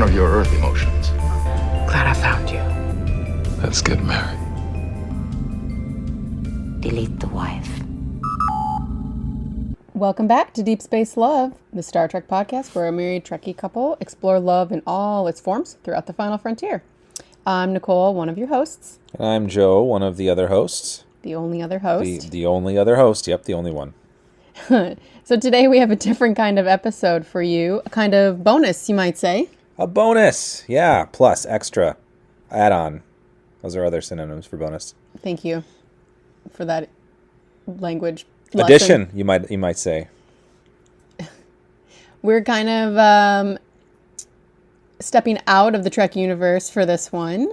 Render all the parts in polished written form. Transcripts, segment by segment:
one of your Earth emotions. Glad I found you. Let's get married. Delete the wife. Welcome back to Deep Space Love, the Star Trek podcast where a married Trekkie couple explore love in all its forms throughout the final frontier. I'm Nicole, one of your hosts. And I'm Joe, one of the other hosts. The only other host. The only other host. Yep, the only one. So today we have a different kind of episode for you. A kind of bonus, you might say. A bonus. Yeah, plus, extra, add-on. Those are other synonyms for bonus. Thank you for that language lesson. Addition, you might say. We're kind of stepping out of the Trek universe for this one.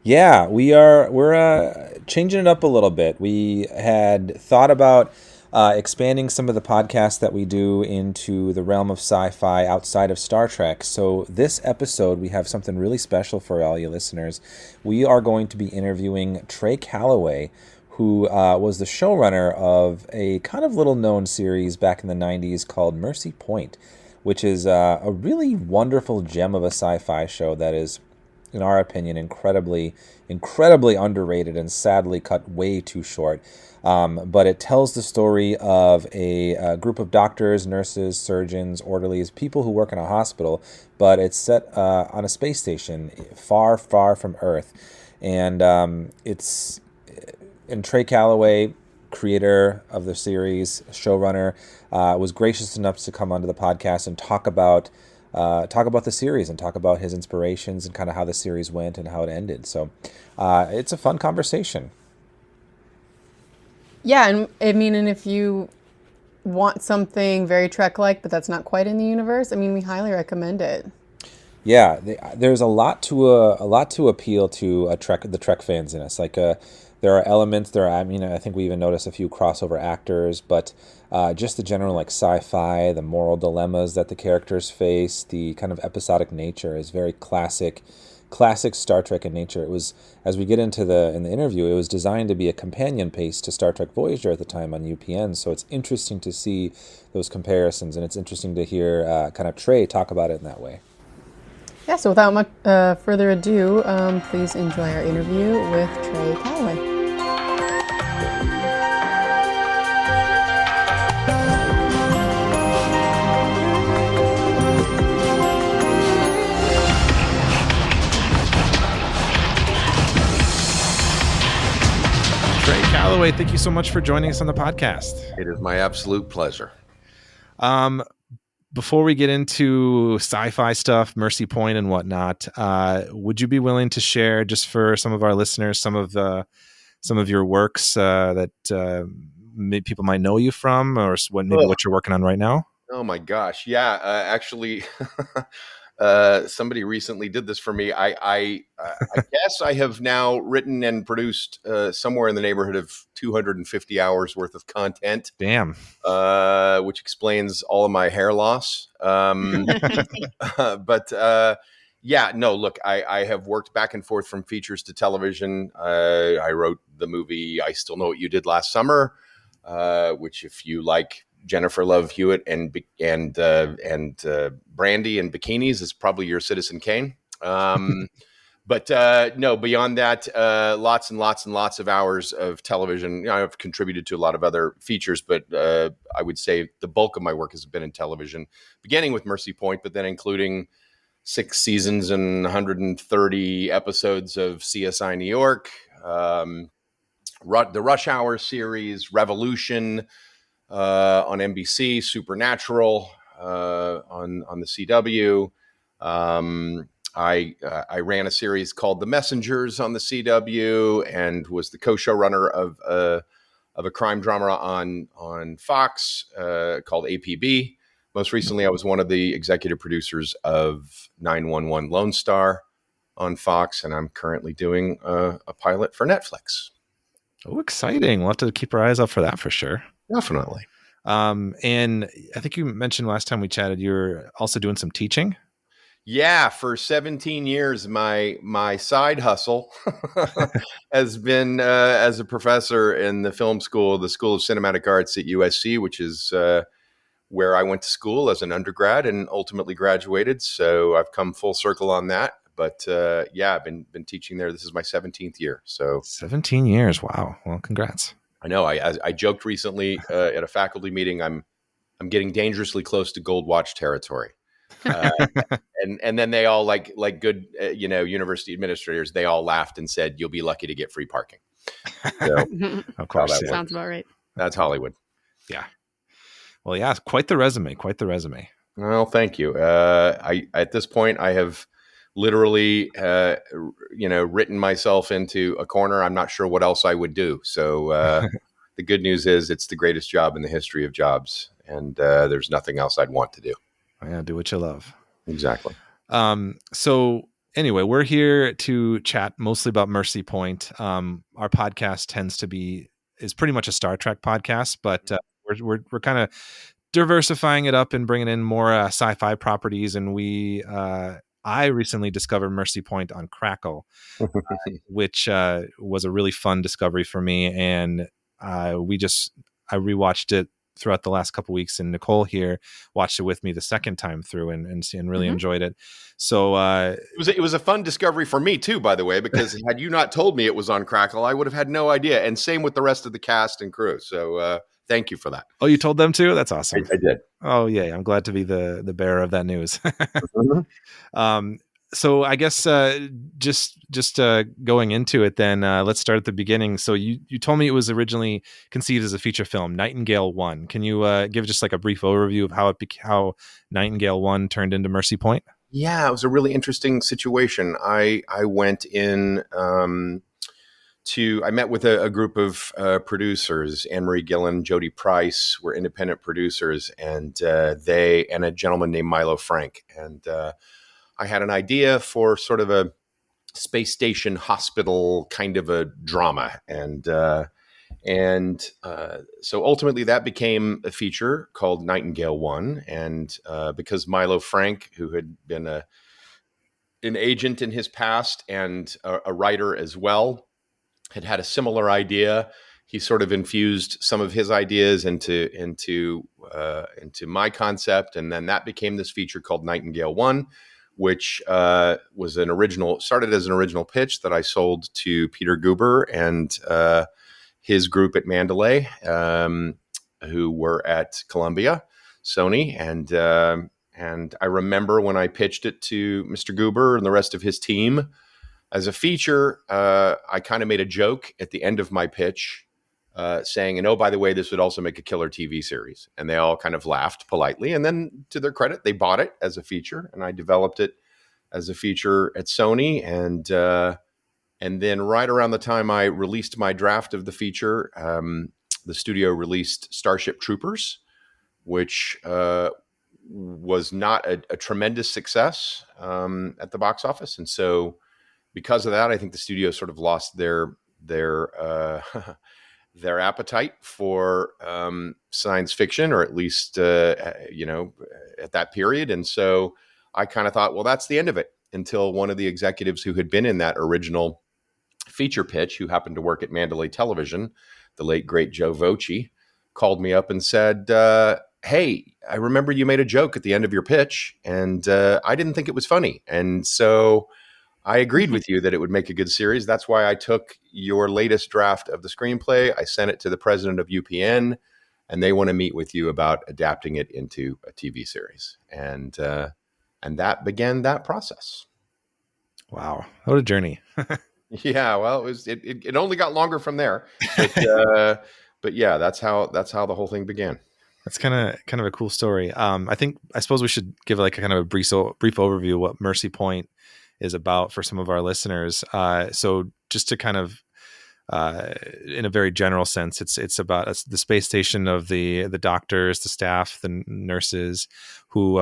Yeah, we're changing it up a little bit. We had thought about expanding some of the podcasts that we do into the realm of sci-fi outside of Star Trek. So this episode, we have something really special for all you listeners. We are going to be interviewing Trey Callaway, who was the showrunner of a kind of little-known series back in the 90s called Mercy Point, which is a really wonderful gem of a sci-fi show that is, in our opinion, incredibly underrated and sadly cut way too short. But it tells the story of a group of doctors, nurses, surgeons, orderlies, people who work in a hospital, but it's set on a space station far, far from Earth. And Trey Callaway, creator of the series, showrunner, was gracious enough to come onto the podcast and talk about the series and talk about his inspirations and kind of how the series went and how it ended. So it's a fun conversation. Yeah, and and if you want something very Trek-like, but that's not quite in the universe, we highly recommend it. Yeah, there's a lot to appeal to the Trek fans in us. Like there are elements I think we even noticed a few crossover actors, but just the general like sci-fi, the moral dilemmas that the characters face, the kind of episodic nature is very classic Star Trek in nature. It was, as we get into in the interview, it was designed to be a companion piece to Star Trek Voyager at the time on UPN. So it's interesting to see those comparisons, and it's interesting to hear kind of Trey talk about it in that way. Yeah, so without much further ado, please enjoy our interview with Trey Callaway. Trey Callaway, thank you so much for joining us on the podcast. It is my absolute pleasure. Before we get into sci-fi stuff, Mercy Point and whatnot, would you be willing to share, just for some of our listeners, some of your works that people might know you from, or what you're working on right now? Oh my gosh, yeah. Actually, somebody recently did this for me. I guess I have now written and produced somewhere in the neighborhood of 250 hours worth of content. Damn. Which explains all of my hair loss. But yeah, no, look, I have worked back and forth from features to television. I wrote the movie I Still Know What You Did Last Summer, which, if you like Jennifer Love Hewitt and brandy and bikinis, is probably your Citizen Kane. But no, beyond that, lots and lots and lots of hours of television. I've contributed to a lot of other features, but I would say the bulk of my work has been in television, beginning with Mercy Point, but then including 6 seasons and 130 episodes of CSI New York, the Rush Hour series, Revolution on NBC, Supernatural on the CW. I ran a series called The Messengers on the CW and was the co-showrunner of a crime drama on Fox called APB. Most recently, I was one of the executive producers of 911 Lone Star on Fox, and I'm currently doing a pilot for Netflix. Oh, exciting. We'll have to keep our eyes out for that for sure. Definitely. And I think you mentioned last time we chatted, you're also doing some teaching. Yeah, for 17 years, my side hustle has been as a professor in the film school, the School of Cinematic Arts at USC, which is where I went to school as an undergrad and ultimately graduated. So I've come full circle on that. But yeah, I've been teaching there. This is my 17th year. So 17 years. Wow. Well, congrats. I know. I joked recently at a faculty meeting. I'm getting dangerously close to gold watch territory. And then they all like good university administrators. They all laughed and said, "You'll be lucky to get free parking." So, of course, that yeah. Sounds about right. That's Hollywood. Yeah. Well, yeah, quite the resume. Quite the resume. Well, thank you. I at this point I have literally written myself into a corner. I'm not sure what else I would do. So the good news is it's the greatest job in the history of jobs, and there's nothing else I'd want to do. Yeah, do what you love. Exactly. So anyway, we're here to chat mostly about Mercy Point. Our podcast is pretty much a Star Trek podcast, but we're kind of diversifying it up and bringing in more sci-fi properties. And I recently discovered Mercy Point on Crackle, which was a really fun discovery for me. And I rewatched it throughout the last couple weeks, and Nicole here watched it with me the second time through and really enjoyed it. So it was a fun discovery for me too, by the way, because had you not told me it was on Crackle, I would have had no idea. And same with the rest of the cast and crew. So thank you for that. Oh, you told them too? That's awesome. I did. Oh yeah, I'm glad to be the bearer of that news. So I guess just going into it, then let's start at the beginning. So you told me it was originally conceived as a feature film, Nightingale 1. Can you give just like a brief overview of how Nightingale 1 turned into Mercy Point? Yeah, it was a really interesting situation. I went in I met with a group of producers. Anne-Marie Gillen, Jody Price were independent producers, and they and a gentleman named Milo Frank. And I had an idea for sort of a space station hospital kind of a drama. And so ultimately that became a feature called Nightingale 1. And because Milo Frank, who had been an agent in his past and a writer as well, had a similar idea, he sort of infused some of his ideas into my concept. And then that became this feature called Nightingale 1, which started as an original pitch that I sold to Peter Guber and his group at Mandalay, who were at Columbia, Sony. And I remember when I pitched it to Mr. Guber and the rest of his team as a feature, I kind of made a joke at the end of my pitch saying, and oh, by the way, this would also make a killer TV series. And they all kind of laughed politely. And then to their credit, they bought it as a feature, and I developed it as a feature at Sony. And then right around the time I released my draft of the feature, the studio released Starship Troopers, which was not a tremendous success at the box office. And so because of that, I think the studio sort of lost their appetite for science fiction, or at least at that period. And so I kind of thought, well, that's the end of it, until one of the executives who had been in that original feature pitch, who happened to work at Mandalay Television, the late great Joe Voce, called me up and said, hey, I remember you made a joke at the end of your pitch, and I didn't think it was funny. And so I agreed with you that it would make a good series. That's why I took your latest draft of the screenplay. I sent it to the president of UPN, and they want to meet with you about adapting it into a TV series. And that began that process. Wow, what a journey! Yeah, well, it only got longer from there, but yeah, that's how the whole thing began. That's kind of a cool story. I suppose we should give like a kind of a brief overview of what Mercy Point is about for some of our listeners. So just to kind of, in a very general sense, it's about the space station of the doctors, the staff, the nurses who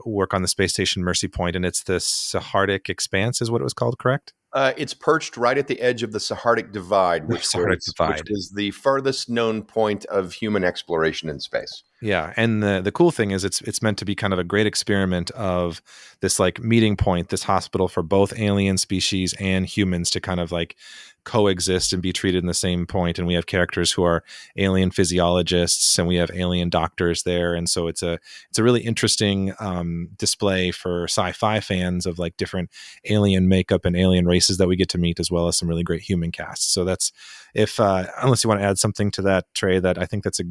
work on the space station Mercy Point, and it's the Sahardic Expanse is what it was called, correct? It's perched right at the edge of the Sahardic Divide, which was the furthest known point of human exploration in space. Yeah, and the cool thing is it's meant to be kind of a great experiment of this like meeting point, this hospital for both alien species and humans to kind of like coexist and be treated in the same point. And we have characters who are alien physiologists, and we have alien doctors there. And so it's a really interesting display for sci-fi fans of like different alien makeup and alien races that we get to meet, as well as some really great human casts. So that's, if unless you want to add something to that, Trey, that I think that's a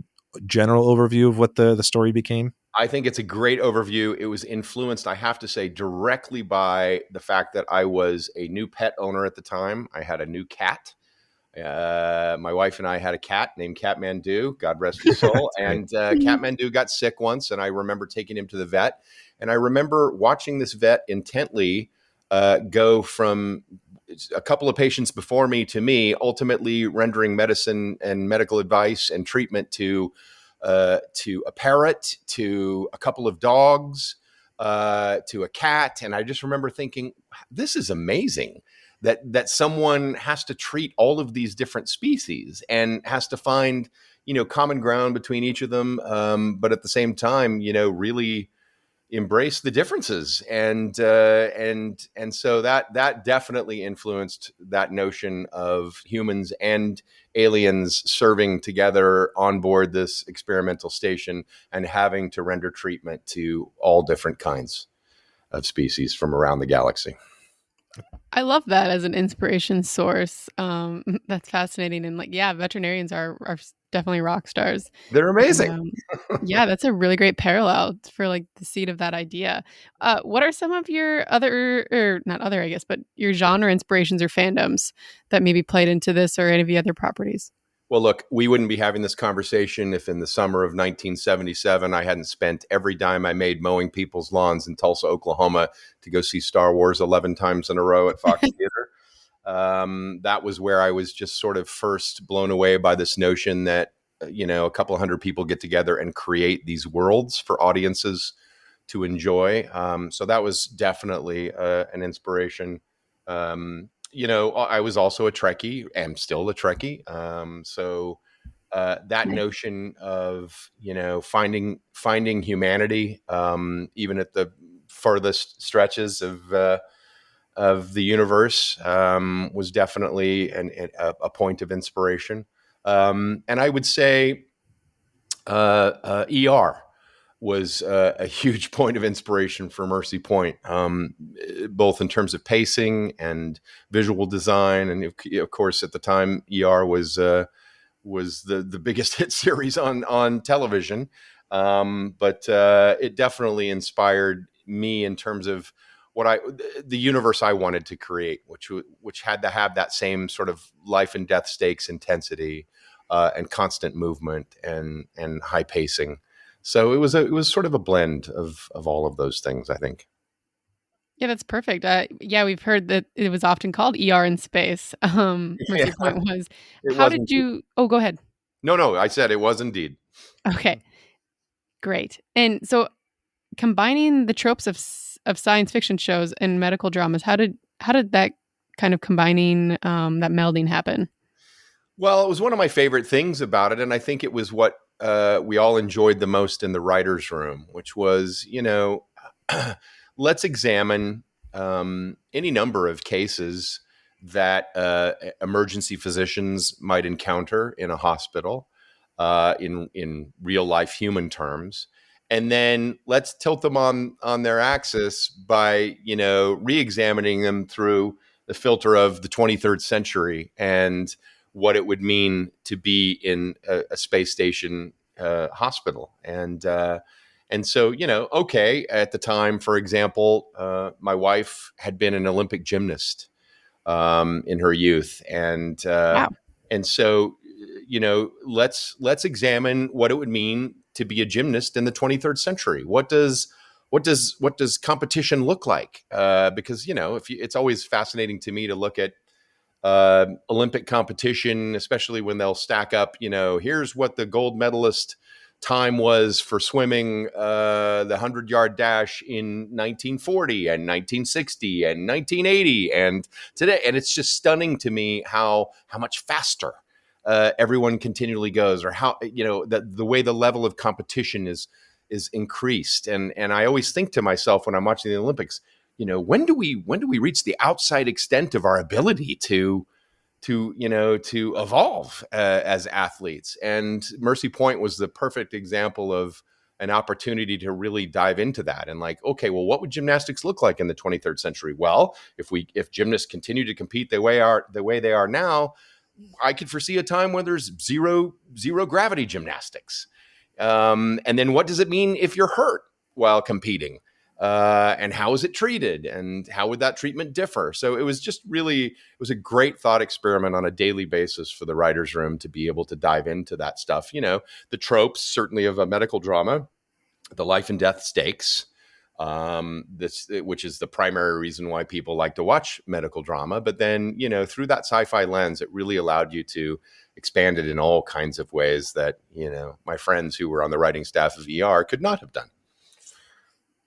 general overview of what the story became. I think it's a great overview. It was influenced, I have to say, directly by the fact that I was a new pet owner at the time. I had a new cat. My wife and I had a cat named Catmandu, God rest his soul. And Catmandu got sick once, and I remember taking him to the vet. And I remember watching this vet intently go from a couple of patients before me to me, ultimately rendering medicine and medical advice and treatment to a parrot, to a couple of dogs, to a cat. And I just remember thinking, this is amazing that someone has to treat all of these different species and has to find, common ground between each of them. But at the same time, really embrace the differences. And so that definitely influenced that notion of humans and aliens serving together on board this experimental station and having to render treatment to all different kinds of species from around the galaxy. I love that as an inspiration source. That's fascinating. And veterinarians are definitely rock stars. They're amazing. And, yeah, that's a really great parallel for like the seed of that idea. What are some of your but your genre inspirations or fandoms that maybe played into this or any of the other properties? Well, look, we wouldn't be having this conversation if in the summer of 1977, I hadn't spent every dime I made mowing people's lawns in Tulsa, Oklahoma to go see Star Wars 11 times in a row at Fox Theater. That was where I was just sort of first blown away by this notion that, a couple of hundred people get together and create these worlds for audiences to enjoy. So that was definitely an inspiration. I was also a Trekkie, am still a Trekkie. So that notion of, finding humanity, even at the farthest stretches of the universe, was definitely a point of inspiration. And I would say ER was a huge point of inspiration for Mercy Point, both in terms of pacing and visual design. And of course, at the time, ER was the biggest hit series on television. But it definitely inspired me in terms of the universe I wanted to create, which had to have that same sort of life and death stakes intensity, and constant movement and high pacing. So it was sort of a blend of all of those things, I think. Yeah, that's perfect. We've heard that it was often called ER in space. Mercy Point was. How did you? Oh, go ahead. No, I said it was indeed. Okay, great. And so, combining the tropes of science fiction shows and medical dramas, how did that kind of combining that melding happen? Well, it was one of my favorite things about it, and I think it was what we all enjoyed the most in the writer's room, which was, let's examine any number of cases that emergency physicians might encounter in a hospital, in real life human terms. And then let's tilt them on their axis by, re-examining them through the filter of the 23rd century and what it would mean to be in a space station hospital. And so, okay, at the time, for example, my wife had been an Olympic gymnast in her youth. And Wow. And so, let's examine what it would mean to be a gymnast in the 23rd century. What does competition look like? Because, it's always fascinating to me to look at Olympic competition, especially when they'll stack up, here's what the gold medalist time was for swimming the 100-yard dash in 1940 and 1960 and 1980 and today. And it's just stunning to me how much faster everyone continually goes, or how, the way the level of competition is increased. And I always think to myself when I'm watching the Olympics, when do we reach the outside extent of our ability to to evolve as athletes. And Mercy Point was the perfect example of an opportunity to really dive into that and like, okay, well, what would gymnastics look like in the 23rd century? Well, if gymnasts continue to compete the way they are now, I could foresee a time when there's zero gravity gymnastics. And then what does it mean if you're hurt while competing? And how is it treated? And how would that treatment differ? So it was a great thought experiment on a daily basis for the writer's room to be able to dive into that stuff. The tropes, certainly of a medical drama, the life and death stakes, which is the primary reason why people like to watch medical drama. But then, through that sci-fi lens, it really allowed you to expand it in all kinds of ways that, my friends who were on the writing staff of ER could not have done.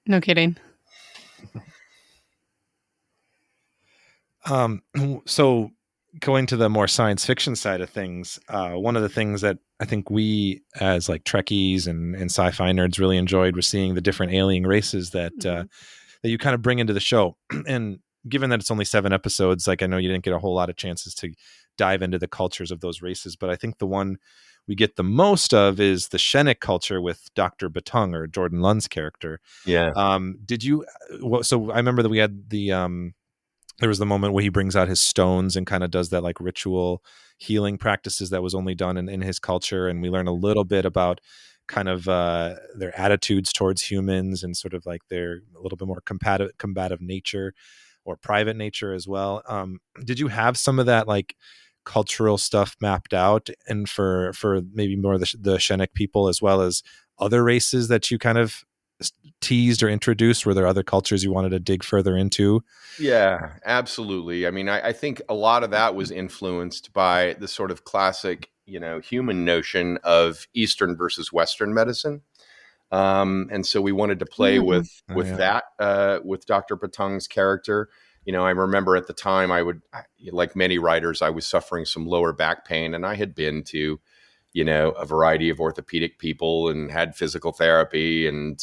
No kidding. So going to the more science fiction side of things, one of the things that I think we as like Trekkies and sci-fi nerds really enjoyed was seeing the different alien races that that you kind of bring into the show. And given that it's only 7 episodes, like I know you didn't get a whole lot of chances to dive into the cultures of those races, but I think the one we get the most of is the Shenik culture with Dr. Batung, or Jordan Lund's character. Yeah. Did you? So I remember that we had there was the moment where he brings out his stones and kind of does that like ritual healing practices that was only done in his culture, and we learn a little bit about kind of their attitudes towards humans and sort of like their a little bit more combative nature or private nature as well. Did you have some of that like cultural stuff mapped out, and for maybe more the Shenik people as well as other races that you kind of teased or introduced? Were there other cultures you wanted to dig further into? Yeah, absolutely. I mean, I think a lot of that was influenced by the sort of classic, human notion of Eastern versus Western medicine. And so we wanted to play with that, with Dr. Patung's character. I remember at the time like many writers, I was suffering some lower back pain, and I had been to, a variety of orthopedic people and had physical therapy and,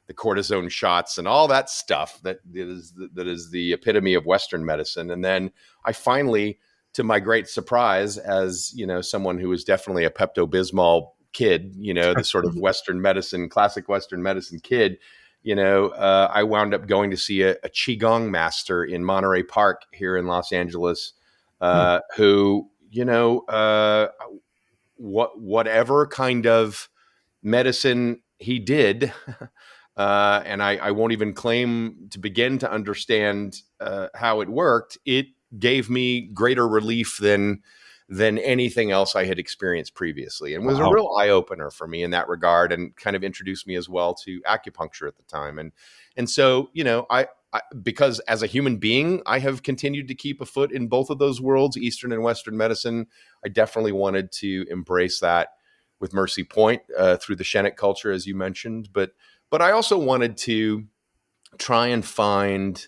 the cortisone shots and all that stuff that is the epitome of Western medicine. And then I finally, to my great surprise, as, someone who was definitely a Pepto-Bismol kid, the sort of classic Western medicine kid, I wound up going to see a Qigong master in Monterey Park here in Los Angeles, who, whatever kind of medicine he did, and I won't even claim to begin to understand how it worked. It gave me greater relief than anything else I had experienced previously, and was a real eye opener for me in that regard, and kind of introduced me as well to acupuncture at the time. And so, I because as a human being, I have continued to keep a foot in both of those worlds, Eastern and Western medicine. I definitely wanted to embrace that with Mercy Point through the Shenik culture, as you mentioned, but I also wanted to try and find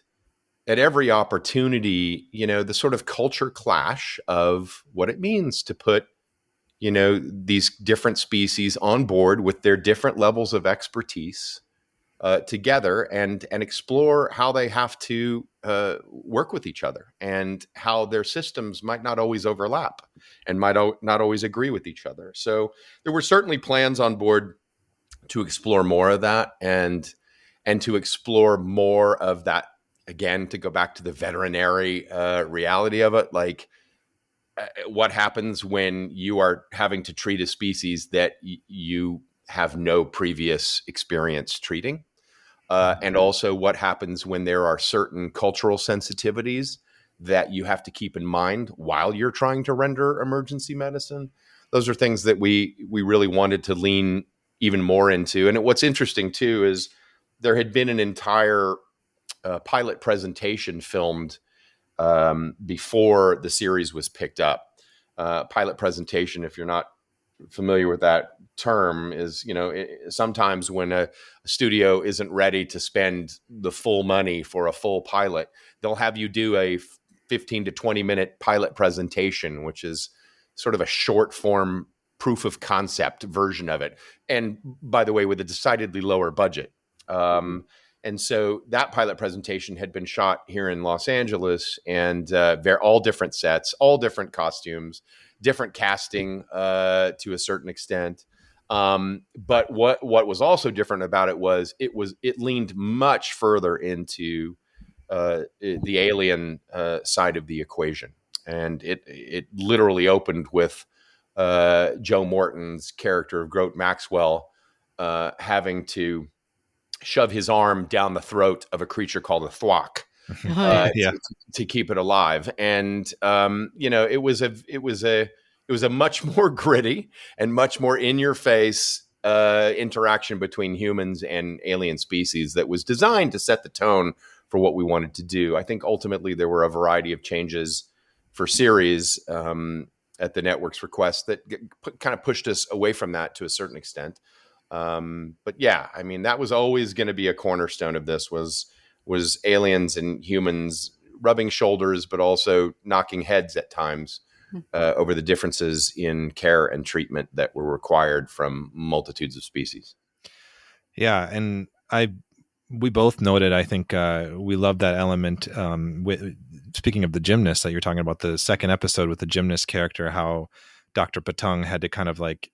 at every opportunity, the sort of culture clash of what it means to put, these different species on board with their different levels of expertise together and explore how they have to work with each other, and how their systems might not always overlap and might not always agree with each other. So there were certainly plans on board to explore more of that, and to explore more of that, again, to go back to the veterinary reality of it, like what happens when you are having to treat a species that you have no previous experience treating, and also what happens when there are certain cultural sensitivities that you have to keep in mind while you're trying to render emergency medicine. Those are things that we really wanted to lean even more into. And what's interesting too is there had been an entire pilot presentation filmed before the series was picked up. Pilot presentation, if you're not familiar with that term, is, sometimes when a studio isn't ready to spend the full money for a full pilot, they'll have you do a 15 to 20 minute pilot presentation, which is sort of a short form proof of concept version of it. And by the way, with a decidedly lower budget. And And so that pilot presentation had been shot here in Los Angeles, and they're all different sets, all different costumes, different casting to a certain extent. But what was also different about it was it leaned much further into the alien side of the equation, and it literally opened with Joe Morton's character of Grote Maxwell having to shove his arm down the throat of a creature called a thwack Yeah. to keep it alive. And it was a much more gritty and much more in your face interaction between humans and alien species that was designed to set the tone for what we wanted to do. I think ultimately there were a variety of changes for series at the network's request that kind of pushed us away from that to a certain extent. But yeah, I mean, that was always going to be a cornerstone of this was aliens and humans rubbing shoulders, but also knocking heads at times over the differences in care and treatment that were required from multitudes of species. Yeah. And we both noted, I think we love that element. Speaking of the gymnast that you're talking about, the second episode with the gymnast character, how Dr. Patung had to kind of like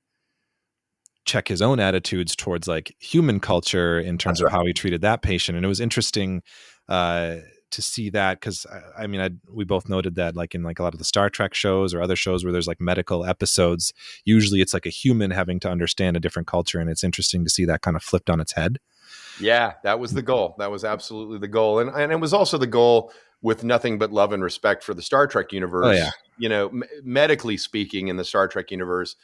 check his own attitudes towards like human culture in terms of how he treated that patient. And it was interesting to see that, because I mean, we both noted that like in like a lot of the Star Trek shows or other shows where there's like medical episodes, usually it's like a human having to understand a different culture. And it's interesting to see that kind of flipped on its head. Yeah, that was the goal. That was absolutely the goal. And it was also the goal with nothing but love and respect for the Star Trek universe. Oh, yeah. Medically speaking, in the Star Trek universe,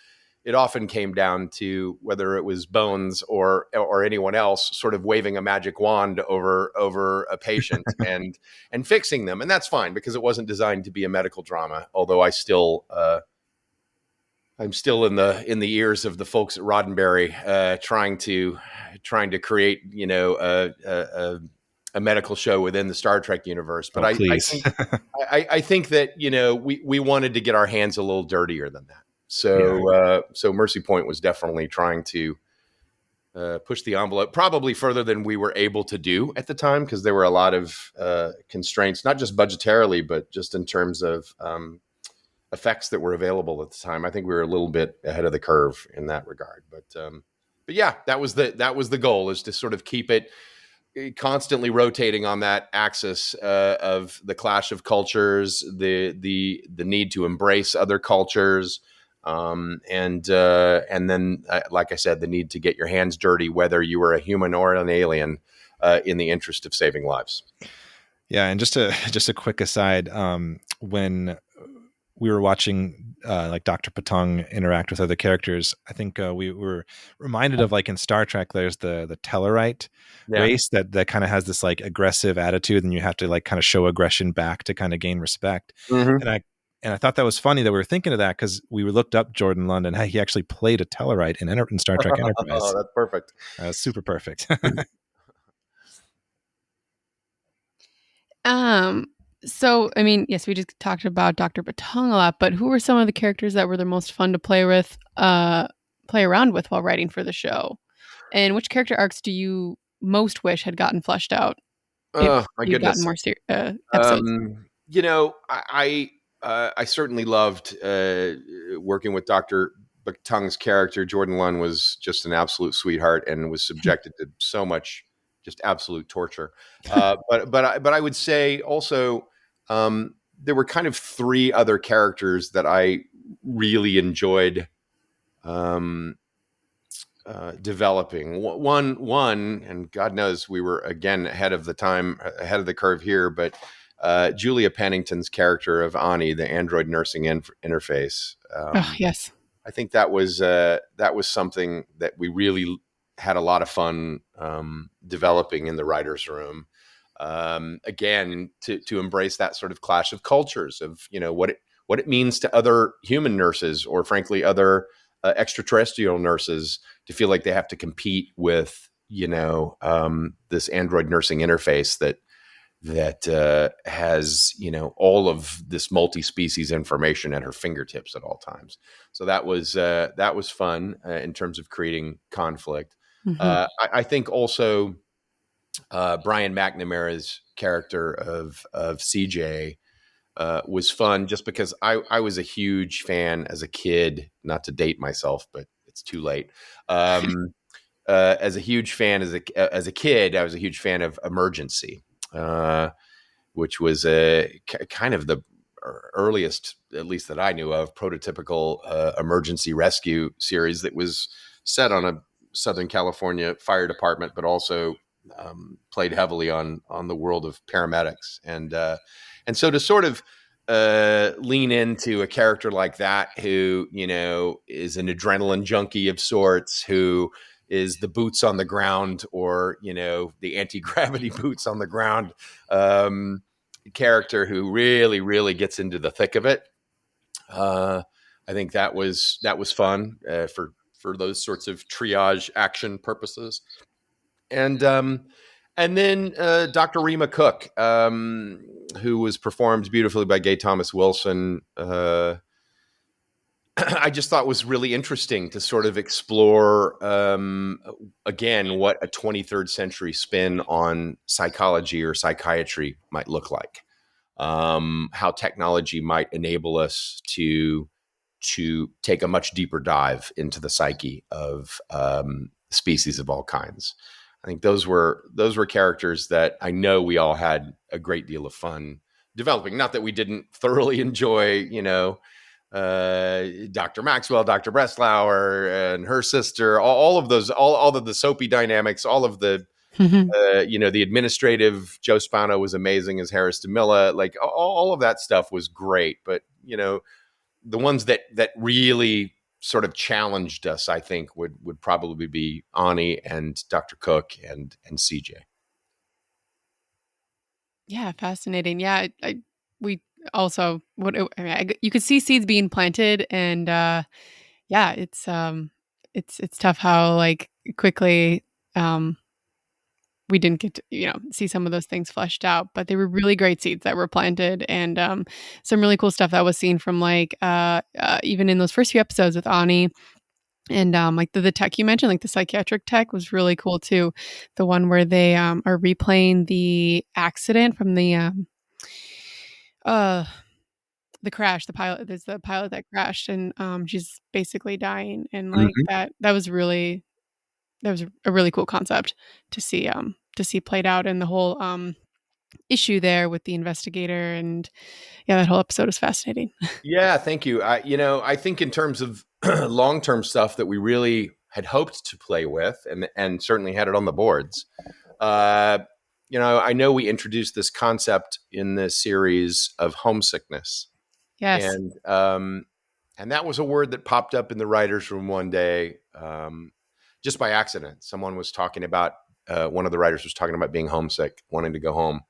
it often came down to whether it was Bones or anyone else sort of waving a magic wand over a patient and fixing them. And that's fine because it wasn't designed to be a medical drama. Although I'm still in the ears of the folks at Roddenberry trying to create, a medical show within the Star Trek universe. But I think that, we wanted to get our hands a little dirtier than that. So Mercy Point was definitely trying to push the envelope probably further than we were able to do at the time, because there were a lot of constraints, not just budgetarily, but just in terms of effects that were available at the time. I think we were a little bit ahead of the curve in that regard. But yeah, that was the goal, is to sort of keep it constantly rotating on that axis of the clash of cultures, the need to embrace other cultures. And then, like I said, the need to get your hands dirty, whether you were a human or an alien, in the interest of saving lives. Yeah. And just a quick aside, when we were watching like Dr. Patung interact with other characters, I think we were reminded of, like in Star Trek, there's the Tellarite race that kind of has this like aggressive attitude, and you have to like kind of show aggression back to kind of gain respect. Mm-hmm. And I thought that was funny that we were thinking of that, because we looked up Jordan London. He actually played a Tellarite in Star Trek Enterprise. Oh, that's perfect. Super perfect. So, I mean, yes, we just talked about Dr. Patung a lot, but who were some of the characters that were the most fun to play around with while writing for the show? And which character arcs do you most wish had gotten fleshed out? Oh, my goodness. Gotten more episodes. I certainly loved working with Dr. Patung's character. Jordan Lund was just an absolute sweetheart and was subjected to so much just absolute torture. But I would say also there were kind of three other characters that I really enjoyed developing. One, and God knows we were again ahead of the curve here, but Julia Pennington's character of Ani, the android nursing interface. Yes, I think that was something that we really had a lot of fun developing in the writers' room. Again, to embrace that sort of clash of cultures of what it means to other human nurses, or frankly other extraterrestrial nurses, to feel like they have to compete with this android nursing interface that has all of this multi-species information at her fingertips at all times. So that was fun in terms of creating conflict. Mm-hmm. I think also Brian McNamara's character of CJ was fun just because I was a huge fan as a kid, not to date myself, but it's too late. As a huge fan as a kid, I was a huge fan of Emergency, which was a kind of the earliest, at least that I knew of, prototypical emergency rescue series that was set on a Southern California fire department, but also played heavily on the world of paramedics. And so to sort of lean into a character like that, who, you know, is an adrenaline junkie of sorts, who is the boots on the ground, or, you know, the anti-gravity boots on the ground character who really, really gets into the thick of it. I think that was fun for those sorts of triage action purposes. And then Dr. Rima Cook, who was performed beautifully by Gay Thomas Wilson, I just thought was really interesting to sort of explore, again, what a 23rd century spin on psychology or psychiatry might look like. How technology might enable us to take a much deeper dive into the psyche of species of all kinds. I think those were characters that I know we all had a great deal of fun developing. Not that we didn't thoroughly enjoy, you know, Dr. Maxwell, Dr. Breslauer, and her sister, all of those, all of the soapy dynamics, all of the, you know, the administrative. Joe Spano was amazing as Harris DeMilla. Like all of that stuff was great. But, you know, the ones that really sort of challenged us, I think, would probably be Ani and Dr. Cook and CJ. Yeah, fascinating. Yeah, we also you could see seeds being planted, and yeah, it's tough how like quickly we didn't get to, you know, see some of those things fleshed out, but they were really great seeds that were planted, and some really cool stuff that was seen from like even in those first few episodes with Ani. And like the tech you mentioned, like the psychiatric tech was really cool too. The one where they are replaying the accident from the crash. The pilot, there's the pilot that crashed, and she's basically dying, and like that was a really cool concept to see played out, and the whole issue there with the investigator, and yeah, that whole episode was fascinating. Yeah, thank you. I think in terms of long-term stuff that we really had hoped to play with, and certainly had it on the boards. You know, I know we introduced this concept in this series of homesickness. Yes. And that was a word that popped up in the writers' room one day, just by accident. Someone was talking about, one of the writers was talking about being homesick, wanting to go home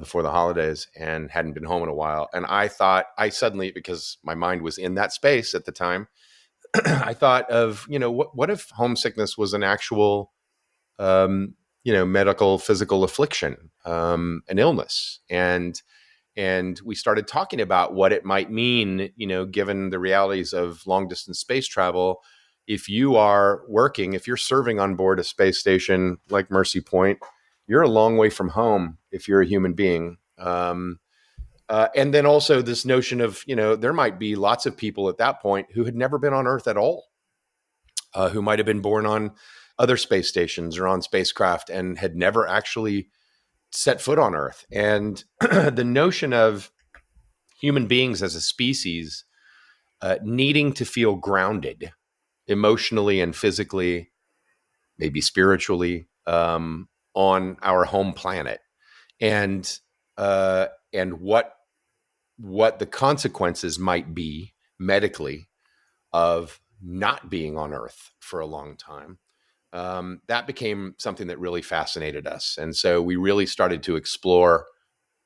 before the holidays, and hadn't been home in a while. And I thought, suddenly, because my mind was in that space at the time, I thought of, you know, what if homesickness was an actual, you know, medical, physical affliction, an illness. And we started talking about what it might mean, you know, given the realities of long distance space travel. If you are working, if you're serving on board a space station like Mercy Point, you're a long way from home if you're a human being. And then also this notion of, you know, there might be lots of people at that point who had never been on Earth at all, who might have been born on other space stations or on spacecraft and had never actually set foot on Earth. And the notion of human beings as a species needing to feel grounded emotionally and physically, maybe spiritually, on our home planet, and what the consequences might be medically of not being on Earth for a long time. That became something that really fascinated us. And so we really started to explore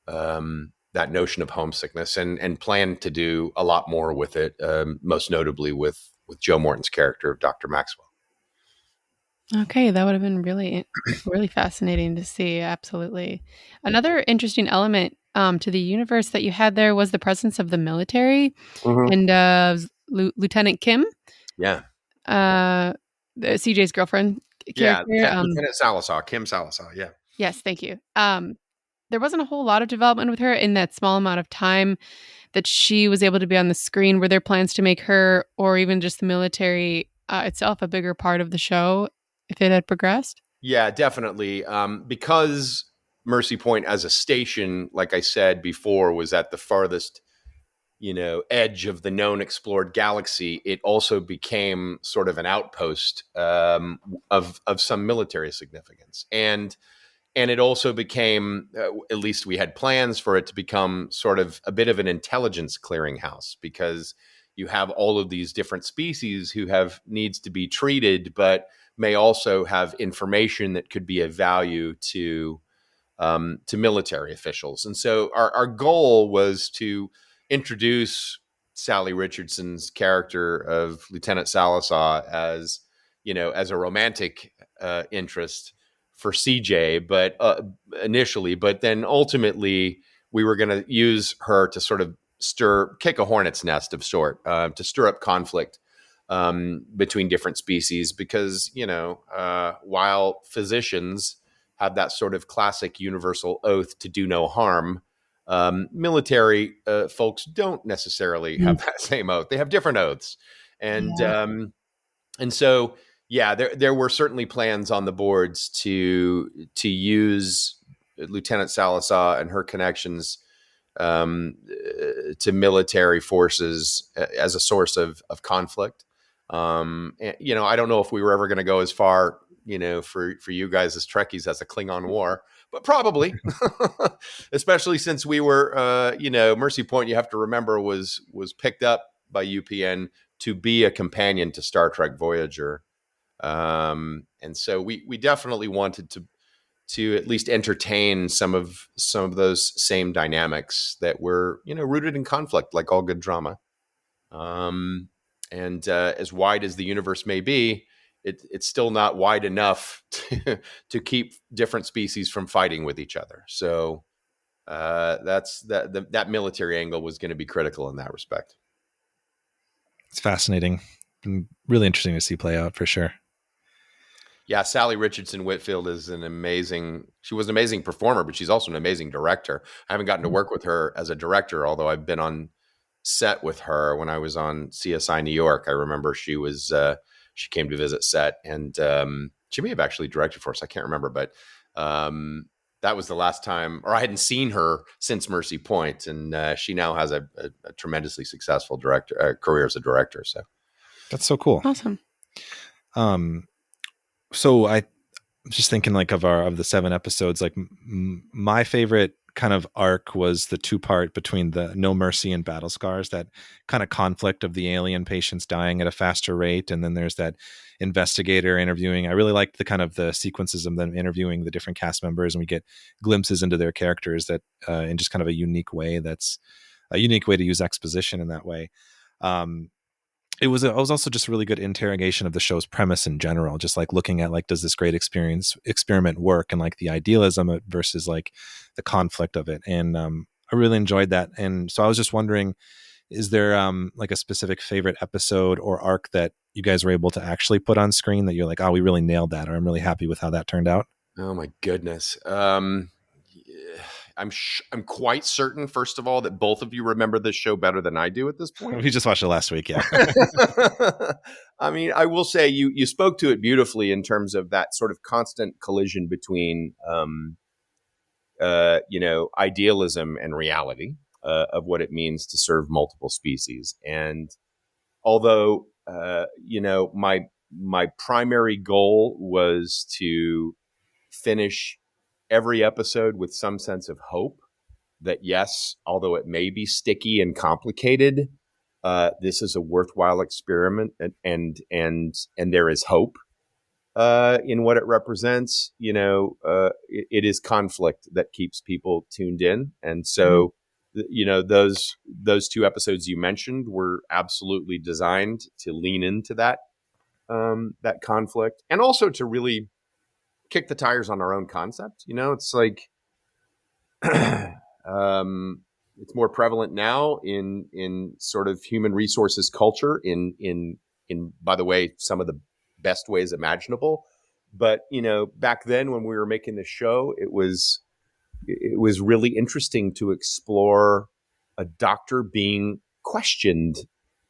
that notion of homesickness, and plan to do a lot more with it, most notably with Joe Morton's character of Dr. Maxwell. Okay, that would have been really, really fascinating to see. Absolutely. Another interesting element to the universe that you had there was the presence of the military, and Lieutenant Kim. Yeah. CJ's girlfriend character. Yeah, Lieutenant Salazar, Kim Salazar. Yeah. Yes, thank you. There wasn't a whole lot of development with her in that small amount of time that she was able to be on the screen. Were there plans to make her, or even just the military itself, a bigger part of the show if it had progressed? Yeah, definitely. Because Mercy Point as a station, like I said before, was at the farthest, edge of the known explored galaxy. It also became sort of an outpost of some military significance, and it also became, at least we had plans for it to become sort of a bit of an intelligence clearinghouse, because you have all of these different species who have needs to be treated, but may also have information that could be of value to military officials. And so our goal was to introduce Sally Richardson's character of Lieutenant Salazar as, as a romantic interest for CJ, but initially, but then ultimately we were going to use her to sort of kick a hornet's nest of sort, to stir up conflict between different species, because, while physicians have that sort of classic universal oath to do no harm, military folks don't necessarily have that same oath. They have different oaths. And so, yeah, there were certainly plans on the boards to use Lieutenant Salazar and her connections to military forces as a source of conflict. And, I don't know if we were ever going to go as far, for you guys as Trekkies, as a Klingon war, but probably, especially since we were, Mercy Point, you have to remember, was picked up by UPN to be a companion to Star Trek Voyager. And so we definitely wanted to at least entertain some of those same dynamics that were, rooted in conflict, like all good drama. And as wide as the universe may be, it's still not wide enough to keep different species from fighting with each other. So that military angle was going to be critical in that respect. It's fascinating and really interesting to see play out, for sure. Yeah, Sally Richardson Whitfield is she was an amazing performer, but she's also an amazing director. I haven't gotten to work with her as a director, although I've been on set with her when I was on CSI New York. I remember she came to visit set, and she may have actually directed for us. I can't remember, but that was the last time, or I hadn't seen her since Mercy Point, and she now has a tremendously successful career as a director. So that's so cool. Awesome. So I'm just thinking of the 7 episodes, my favorite kind of arc was the 2-part between the No Mercy and Battle Scars, that kind of conflict of the alien patients dying at a faster rate. And then there's that investigator interviewing. I really liked the kind of the sequences of them interviewing the different cast members, and we get glimpses into their characters that in just kind of a unique way. That's a unique way to use exposition in that way. It was also just a really good interrogation of the show's premise in general, just looking at does this great experiment work, and the idealism versus the conflict of it. And I really enjoyed that. And so I was just wondering, is there a specific favorite episode or arc that you guys were able to actually put on screen that you're like, oh, we really nailed that, or I'm really happy with how that turned out? Oh my goodness. I'm quite certain, first of all, that both of you remember this show better than I do at this point. We just watched it last week, yeah. I mean, I will say you spoke to it beautifully in terms of that sort of constant collision between, idealism and reality of what it means to serve multiple species. And although, my primary goal was to finish every episode with some sense of hope that, yes, although it may be sticky and complicated, this is a worthwhile experiment, and there is hope in what it represents. It is conflict that keeps people tuned in, and so those 2 episodes you mentioned were absolutely designed to lean into that conflict, and also to really kick the tires on our own concept. It's like it's more prevalent now in sort of human resources culture in by the way, some of the best ways imaginable. But, back then when we were making the show, it was really interesting to explore a doctor being questioned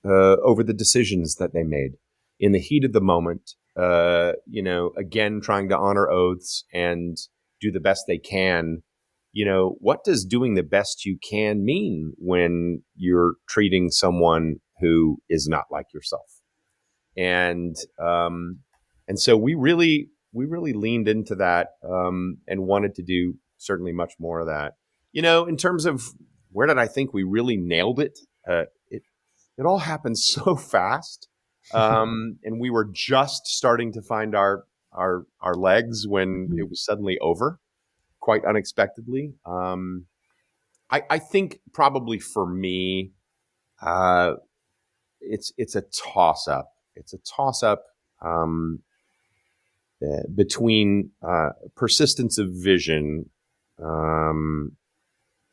over the decisions that they made in the heat of the moment. Again, trying to honor oaths and do the best they can. What does doing the best you can mean when you're treating someone who is not like yourself? And so we really leaned into that and wanted to do certainly much more of that. In terms of where did I think we really nailed it? It all happened so fast, and we were just starting to find our legs when it was suddenly over, quite unexpectedly. I think probably for me, it's a toss up. It's a toss up between persistence of vision.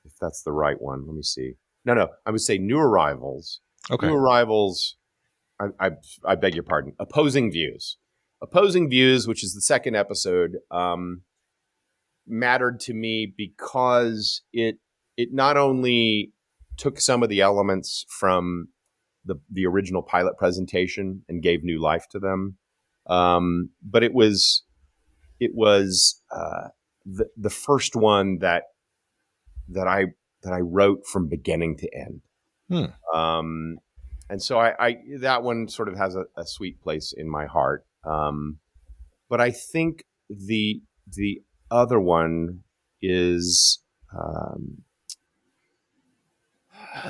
If that's the right one, let me see. No, I would say New Arrivals. Okay. New Arrivals. I beg your pardon. Opposing Views. Opposing Views, which is the second episode, mattered to me because it not only took some of the elements from the original pilot presentation and gave new life to them, but it was the first one that I wrote from beginning to end. And so I that one sort of has a sweet place in my heart. But I think the other one is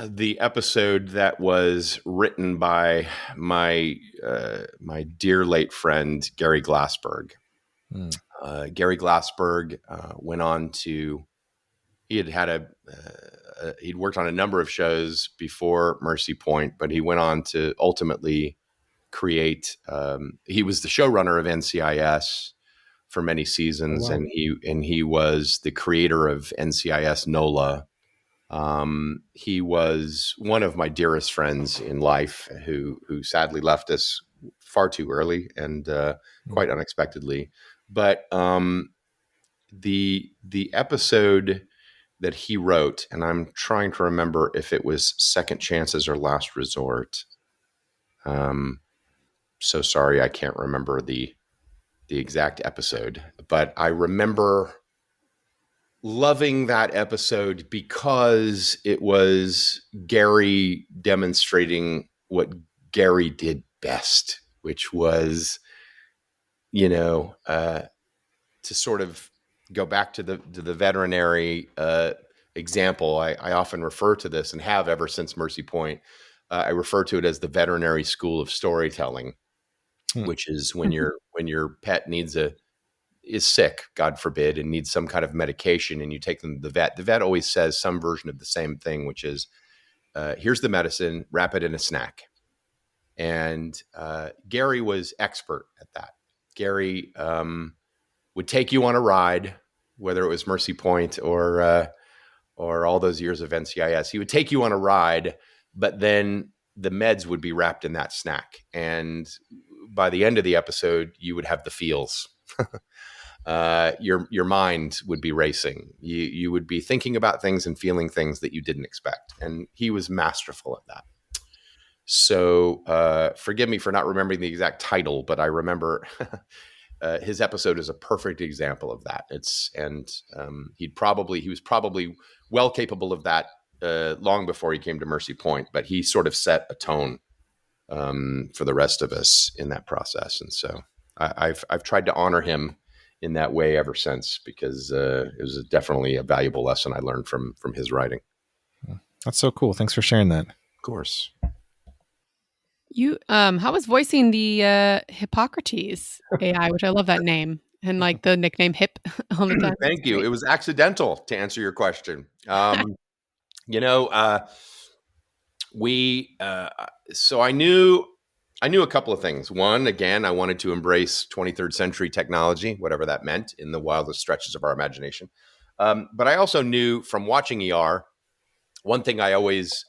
the episode that was written by my dear late friend Gary Glassberg. Gary Glassberg went on to. He'd worked on a number of shows before Mercy Point, but he went on to ultimately create. He was the showrunner of NCIS for many seasons, wow. and he was the creator of NCIS NOLA. He was one of my dearest friends in life, who sadly left us far too early and quite unexpectedly. But the episode that he wrote, and I'm trying to remember if it was Second Chances or Last Resort. So sorry, I can't remember the exact episode, but I remember loving that episode because it was Gary demonstrating what Gary did best, which was, to sort of go back to the veterinary example. I often refer to this, and have ever since Mercy Point. I refer to it as the veterinary school of storytelling, which is when your pet is sick, God forbid, and needs some kind of medication, and you take them to the vet. The vet always says some version of the same thing, which is, here's the medicine, wrap it in a snack. And Gary was expert at that. Gary would take you on a ride, whether it was Mercy Point or all those years of NCIS. He would take you on a ride, but then the meds would be wrapped in that snack. And by the end of the episode, you would have the feels. Your mind would be racing. You would be thinking about things and feeling things that you didn't expect. And he was masterful at that. So forgive me for not remembering the exact title, but I remember his episode is a perfect example of that. He was probably well capable of that long before he came to Mercy Point, but he sort of set a tone for the rest of us in that process. And so I've tried to honor him in that way ever since, because it was definitely a valuable lesson I learned from his writing. That's so cool. Thanks for sharing that. Of course. You, how was voicing the Hippocrates AI, which I love that name, and like the nickname Hip all the time. Thank you. It was accidental, to answer your question. So I knew a couple of things. One, again, I wanted to embrace 23rd century technology, whatever that meant, in the wildest stretches of our imagination. But I also knew from watching ER, one thing I always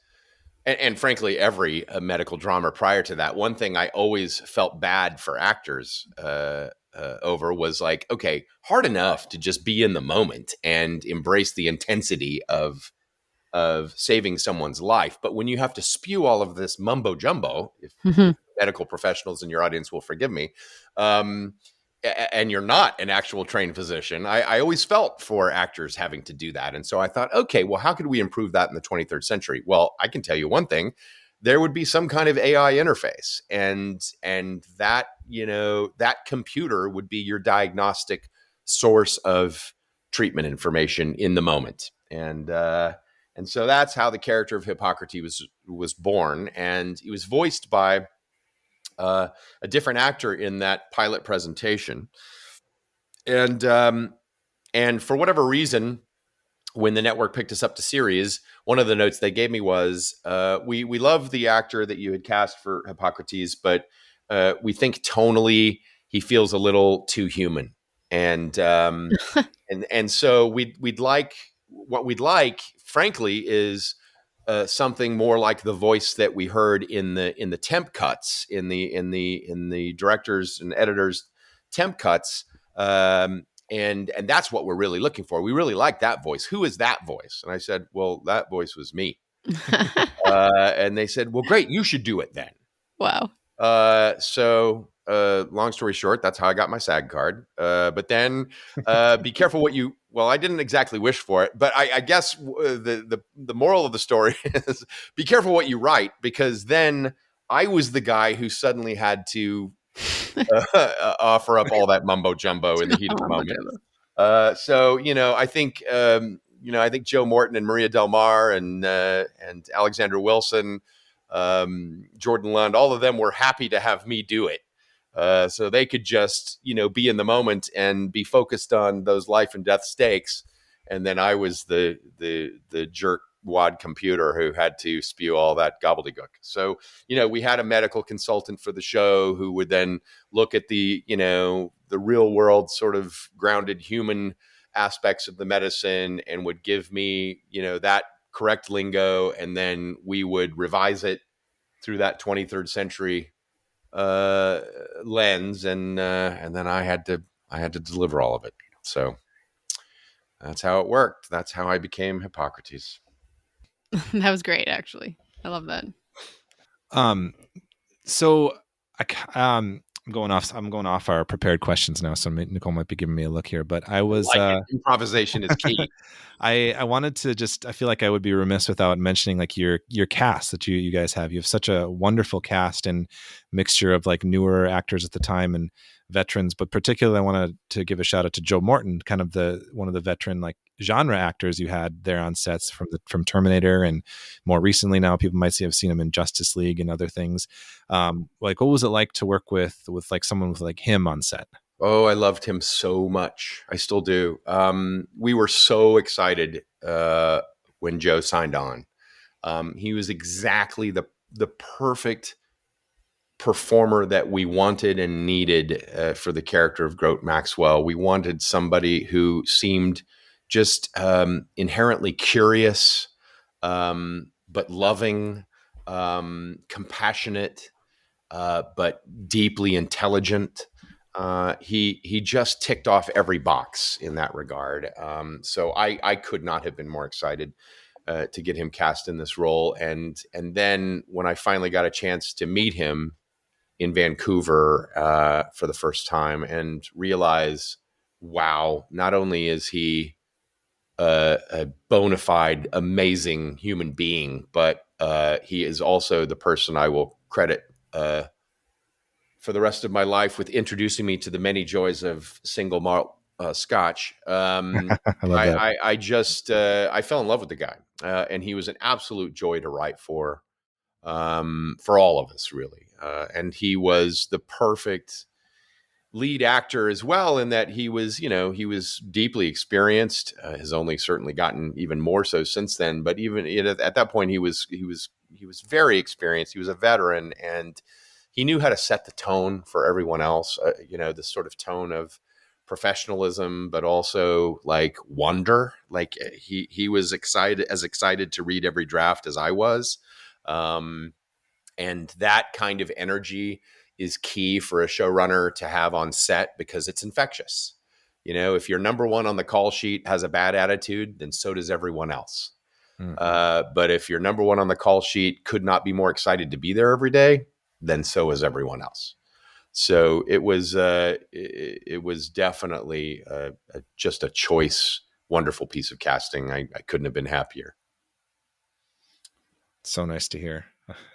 And frankly, every medical drama prior to that, one thing I always felt bad for actors over was like, okay, hard enough to just be in the moment and embrace the intensity of saving someone's life. But when you have to spew all of this mumbo jumbo, if medical professionals in your audience will forgive me, um, and you're not an actual trained physician, I always felt for actors having to do that. And so I thought, okay, well, how could we improve that in the 23rd century? Well, I can tell you one thing. There would be some kind of AI interface, and that, that computer would be your diagnostic source of treatment information in the moment. And so that's how the character of Hippocrates was born, and he was voiced by a different actor in that pilot presentation. And for whatever reason, when the network picked us up to series, one of the notes they gave me was, we love the actor that you had cast for Hippocrates, but we think tonally he feels a little too human. And so we'd like, what we'd like, frankly, is something more like the voice that we heard in the temp cuts, in the directors and editors temp cuts, and that's what we're really looking for. We really like that voice. Who is that voice? And I said, well, that voice was me. And they said, well, great, you should do it then. Wow. So long story short, that's how I got my SAG card. But then be careful what you, well, I didn't exactly wish for it, but I guess the moral of the story is be careful what you write, because then I was the guy who suddenly had to offer up all that mumbo jumbo in the heat of the moment. So, I think, I think Joe Morton and Maria Del Mar and Alexander Wilson, Jordan Lund, all of them were happy to have me do it. So they could just, be in the moment and be focused on those life and death stakes. And then I was the jerk wad computer who had to spew all that gobbledygook. So, we had a medical consultant for the show who would then look at the real world sort of grounded human aspects of the medicine and would give me, that correct lingo. And then we would revise it through that 23rd century lens, and then I had to deliver all of it. So that's how it worked. That's how I became Hippocrates. That was great, actually. I love that. So I'm going off our prepared questions now. So Nicole might be giving me a look here, but I was improvisation is key. I wanted to I feel like I would be remiss without mentioning like your cast that you guys have. You have such a wonderful cast and mixture of like newer actors at the time and veterans, but particularly I wanted to give a shout out to Joe Morton, kind of one of the veteran like genre actors you had there on sets from Terminator, and more recently now people might have seen him in Justice League and other things. Like what was it like to work with like someone with like him on set? Oh, I loved him so much. I still do. We were so excited when Joe signed on. He was exactly the perfect performer that we wanted and needed for the character of Grote Maxwell. We wanted somebody who seemed just inherently curious, but loving, compassionate, but deeply intelligent. He just ticked off every box in that regard. So I could not have been more excited to get him cast in this role. And then when I finally got a chance to meet him in Vancouver for the first time and realize, wow, not only is he a bona fide, amazing human being, but he is also the person I will credit for the rest of my life with introducing me to the many joys of single malt Scotch. I fell in love with the guy, and he was an absolute joy to write for all of us, really. And he was the perfect lead actor as well, in that he was deeply experienced, has only certainly gotten even more so since then. But even at that point, he was very experienced. He was a veteran, and he knew how to set the tone for everyone else. This sort of tone of professionalism, but also like wonder. Like he was excited to read every draft as I was. And that kind of energy is key for a showrunner to have on set because it's infectious. If your number one on the call sheet has a bad attitude, then so does everyone else. But if your number one on the call sheet could not be more excited to be there every day, then so is everyone else. So it was definitely just a choice, wonderful piece of casting. I couldn't have been happier. So nice to hear.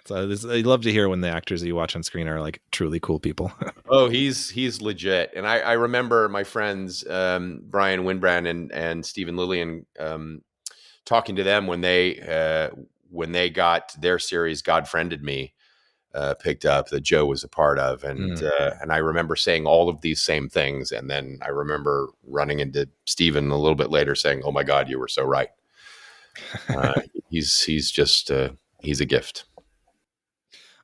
I love to hear when the actors that you watch on screen are like truly cool people. Oh, he's legit. And I remember my friends, Brian Winbrand and Stephen Lillian, talking to them when they got their series God Friended Me picked up that Joe was a part of. And I remember saying all of these same things. And then I remember running into Stephen a little bit later saying, "Oh my God, you were so right." He's just he's a gift.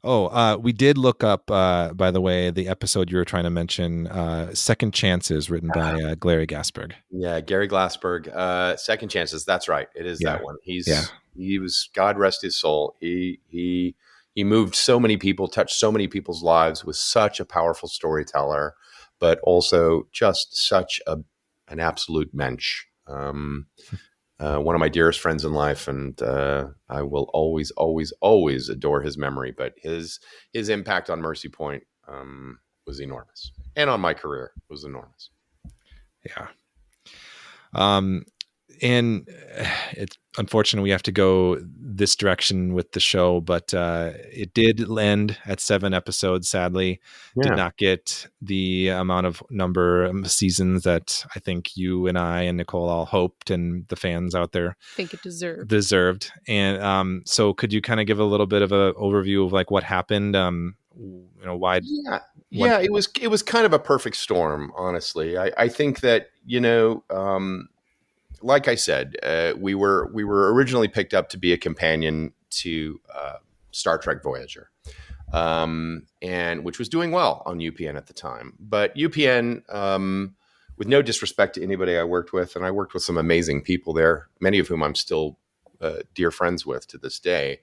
Oh, we did look up, by the way, the episode you were trying to mention, Second Chances, written by Gary Gaspard. Yeah, Gary Glassberg, Second Chances. That's right. It is that one. He was, God rest his soul. He moved so many people, touched so many people's lives, was such a powerful storyteller, but also just such an absolute mensch. One of my dearest friends in life, and I will always, always, always adore his memory. But his impact on Mercy Point was enormous, and on my career was enormous. Yeah. And it's unfortunate we have to go this direction with the show, but it did end at 7 episodes, sadly. Yeah. Did not get the number of seasons that I think you and I and Nicole all hoped, and the fans out there think it deserved. And so could you kind of give a little bit of an overview of like what happened? Why? Yeah, it was kind of a perfect storm, honestly. I think that, like I said, we were originally picked up to be a companion to Star Trek Voyager, and which was doing well on UPN at the time. But UPN, with no disrespect to anybody I worked with, and I worked with some amazing people there, many of whom I'm still dear friends with to this day.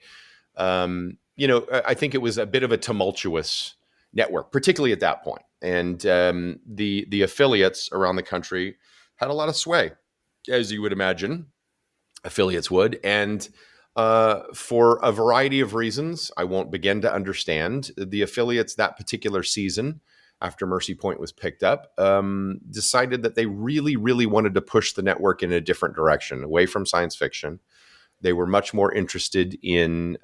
I think it was a bit of a tumultuous network, particularly at that point. And the affiliates around the country had a lot of sway, as you would imagine affiliates would. And for a variety of reasons, I won't begin to understand, the affiliates that particular season, after Mercy Point was picked up, decided that they really, really wanted to push the network in a different direction, away from science fiction. They were much more interested in,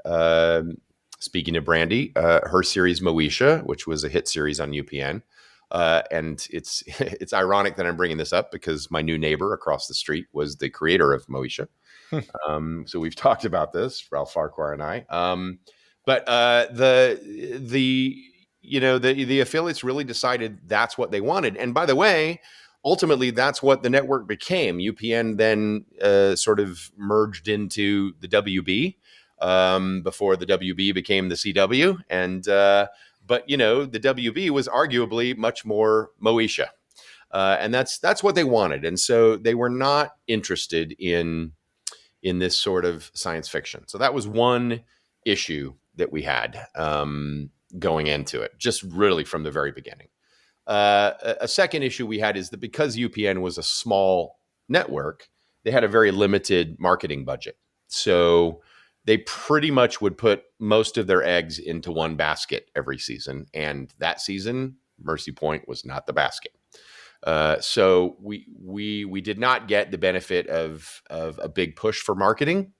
speaking of Brandy, her series Moesha, which was a hit series on UPN. And it's ironic that I'm bringing this up because my new neighbor across the street was the creator of Moesha. So we've talked about this, Ralph Farquhar and I. But the affiliates really decided that's what they wanted. And by the way, ultimately, that's what the network became. UPN then sort of merged into the WB before the WB became the CW. And but the WB was arguably much more Moesha, and that's what they wanted. And so they were not interested in this sort of science fiction. So that was one issue that we had going into it, just really from the very beginning. A second issue we had is that because UPN was a small network, they had a very limited marketing budget. So they pretty much would put most of their eggs into one basket every season. And that season, Mercy Point was not the basket. So we did not get the benefit of a big push for marketing,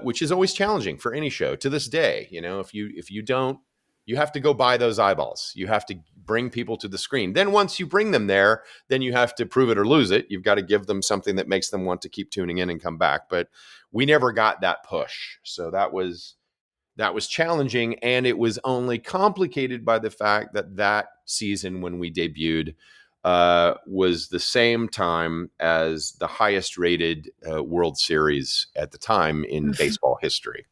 which is always challenging for any show to this day. If you don't, you have to go buy those eyeballs. You have to bring people to the screen. Then once you bring them there, then you have to prove it or lose it. You've got to give them something that makes them want to keep tuning in and come back. But we never got that push. So that was challenging. And it was only complicated by the fact that season when we debuted was the same time as the highest rated World Series at the time in baseball history.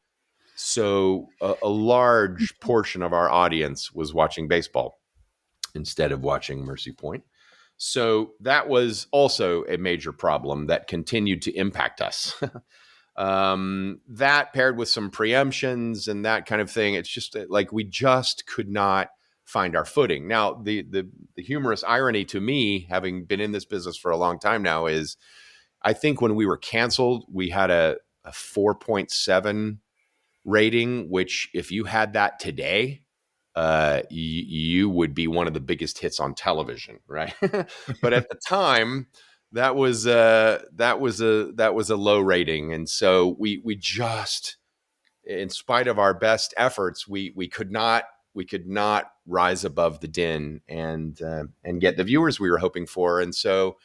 So a large portion of our audience was watching baseball instead of watching Mercy Point. So that was also a major problem that continued to impact us. That paired with some preemptions and that kind of thing, it's just like we just could not find our footing. Now, the humorous irony to me, having been in this business for a long time now, is I think when we were canceled, we had a 4.7 rating, which if you had that today, you would be one of the biggest hits on television, right? But at the time, that was a low rating, and so we just, in spite of our best efforts, we could not rise above the din and get the viewers we were hoping for. And so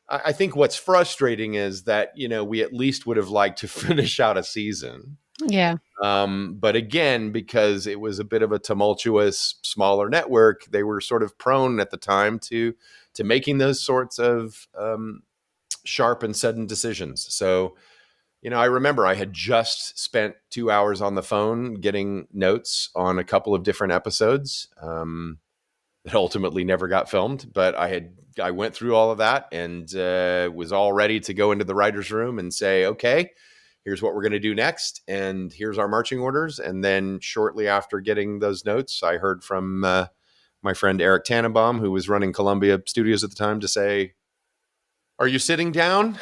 I think what's frustrating is that, we at least would have liked to finish out a season. Yeah. But again, because it was a bit of a tumultuous, smaller network, they were sort of prone at the time to making those sorts of sharp and sudden decisions. So, I remember I had just spent 2 hours on the phone getting notes on a couple of different episodes that ultimately never got filmed. But I went through all of that and was all ready to go into the writer's room and say, okay, here's what we're going to do next, and here's our marching orders. And then shortly after getting those notes, I heard from my friend Eric Tannenbaum, who was running Columbia Studios at the time, to say, "Are you sitting down?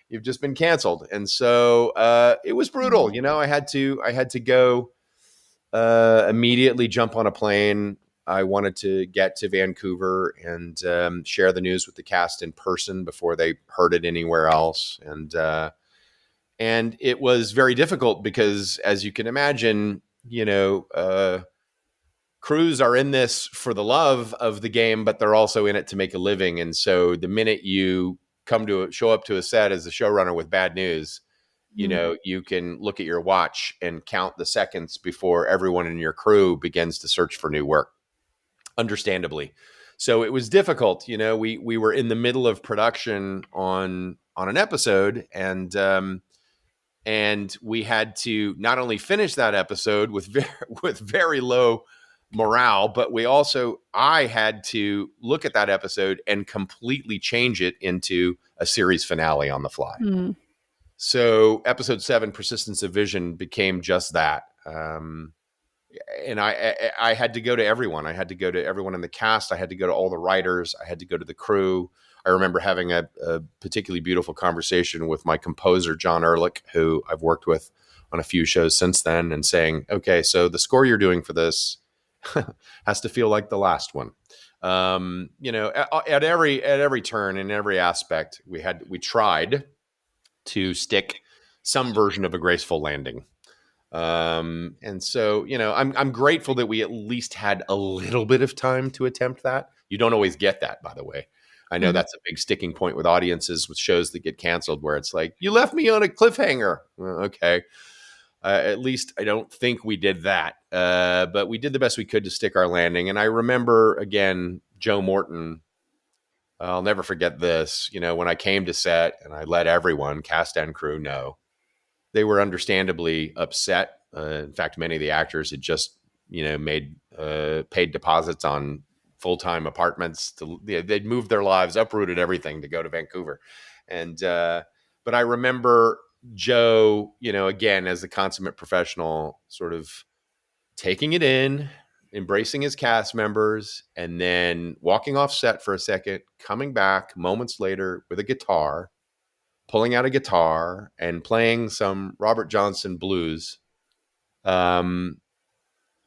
You've just been canceled." And so it was brutal. I had to go immediately jump on a plane. I wanted to get to Vancouver and share the news with the cast in person before they heard it anywhere else. And it was very difficult because, as you can imagine, crews are in this for the love of the game, but they're also in it to make a living. And so the minute you show up to a set as a showrunner with bad news, you can look at your watch and count the seconds before everyone in your crew begins to search for new work, understandably. So it was difficult. We were in the middle of production on an episode, and we had to not only finish that episode with very low morale, but I had to look at that episode and completely change it into a series finale on the fly. Mm. So episode 7, Persistence of Vision, became just that. And I had to go to everyone. I had to go to everyone in the cast. I had to go to all the writers. I had to go to the crew. I remember having a particularly beautiful conversation with my composer, John Ehrlich, who I've worked with on a few shows since then, and saying, okay, so the score you're doing for this has to feel like the last one. At every turn, in every aspect, we tried to stick some version of a graceful landing. And so, I'm grateful that we at least had a little bit of time to attempt that. You don't always get that, by the way. I know that's a big sticking point with audiences with shows that get canceled, where it's like, you left me on a cliffhanger. Well, okay. At least I don't think we did that. But we did the best we could to stick our landing. And I remember, again, Joe Morton. I'll never forget this. When I came to set and I let everyone, cast and crew, know, they were understandably upset. In fact, many of the actors had just, made paid deposits on full-time apartments. They'd moved their lives, uprooted everything to go to Vancouver. And but I remember Joe, again, as a consummate professional, sort of taking it in, embracing his cast members, and then walking off set for a second, coming back moments later with a guitar, pulling out a guitar and playing some Robert Johnson blues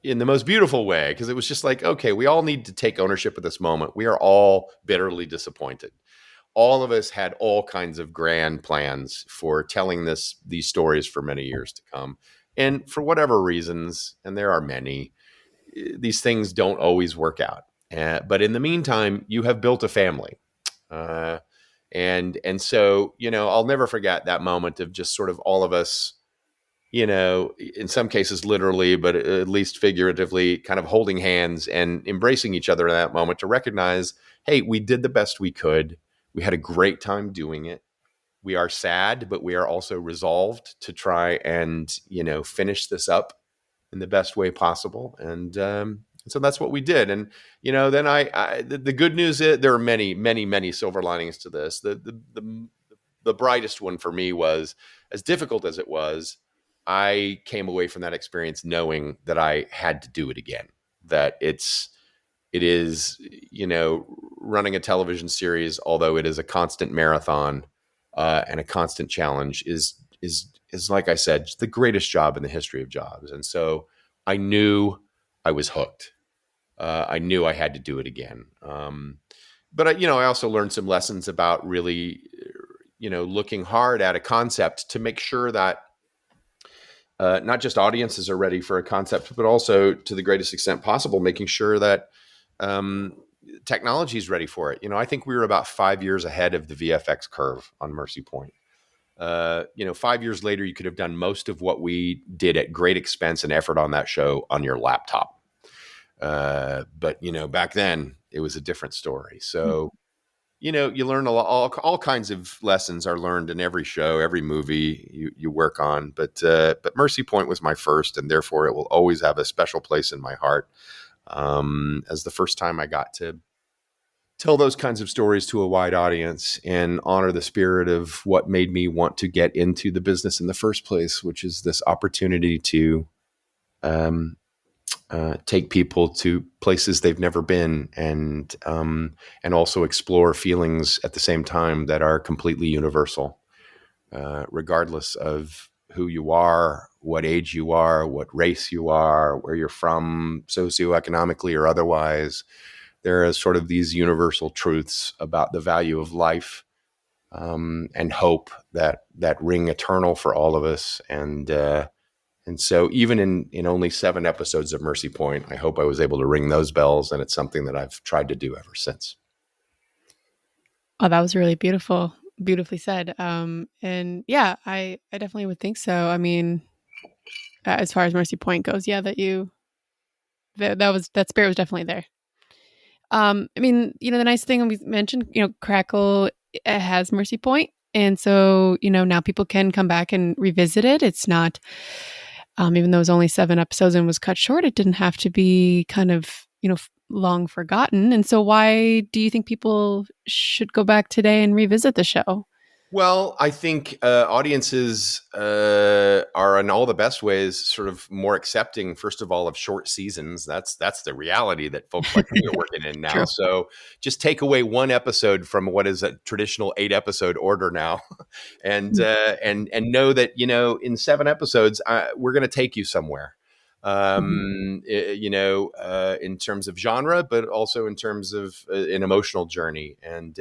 in the most beautiful way, because it was just like, okay, we all need to take ownership of this moment. We are all bitterly disappointed. All of us had all kinds of grand plans for telling these stories for many years to come. And for whatever reasons, and there are many, these things don't always work out. But in the meantime, you have built a family. And so, I'll never forget that moment of just sort of all of us, in some cases literally, but at least figuratively, kind of holding hands and embracing each other in that moment to recognize, hey, we did the best we could. We had a great time doing it. We are sad, but we are also resolved to try and, finish this up in the best way possible. And so that's what we did. And, then the good news is there are many, many, many silver linings to this. The the brightest one for me was, as difficult as it was, I came away from that experience knowing that I had to do it again. That it is, running a television series, although it is a constant marathon and a constant challenge, is like I said, the greatest job in the history of jobs. And so I knew I was hooked. I knew I had to do it again. But I also learned some lessons about really, looking hard at a concept to make sure that not just audiences are ready for a concept, but also to the greatest extent possible, making sure that technology is ready for it. I think we were about 5 years ahead of the VFX curve on Mercy Point. 5 years later, you could have done most of what we did at great expense and effort on that show on your laptop. But back then it was a different story. So, you learn all kinds of lessons are learned in every show, every movie you work on. But Mercy Point was my first, and therefore it will always have a special place in my heart. As the first time I got to tell those kinds of stories to a wide audience and honor the spirit of what made me want to get into the business in the first place, which is this opportunity to take people to places they've never been, and also explore feelings at the same time that are completely universal, regardless of who you are, what age you are, what race you are, where you're from, socioeconomically or otherwise. There are sort of these universal truths about the value of life and hope that ring eternal for all of us. And so even in only 7 episodes of Mercy Point, I hope I was able to ring those bells, and it's something that I've tried to do ever since. Oh, that was really beautiful. Beautifully said. And yeah, I definitely would think so. I mean, as far as Mercy Point goes, yeah, that spirit was definitely there. I mean, the nice thing we mentioned, Crackle has Mercy Point, and so now people can come back and revisit it. It's not, even though it was only 7 episodes and was cut short, it didn't have to be kind of long forgotten. And so, why do you think people should go back today and revisit the show? Well, I think audiences are in all the best ways sort of more accepting, first of all, of short seasons. That's the reality that folks like me are working in now. True. So just take away 1 episode from what is a traditional 8-episode order now, and know that in 7 episodes we're going to take you somewhere. In terms of genre, but also in terms of an emotional journey. And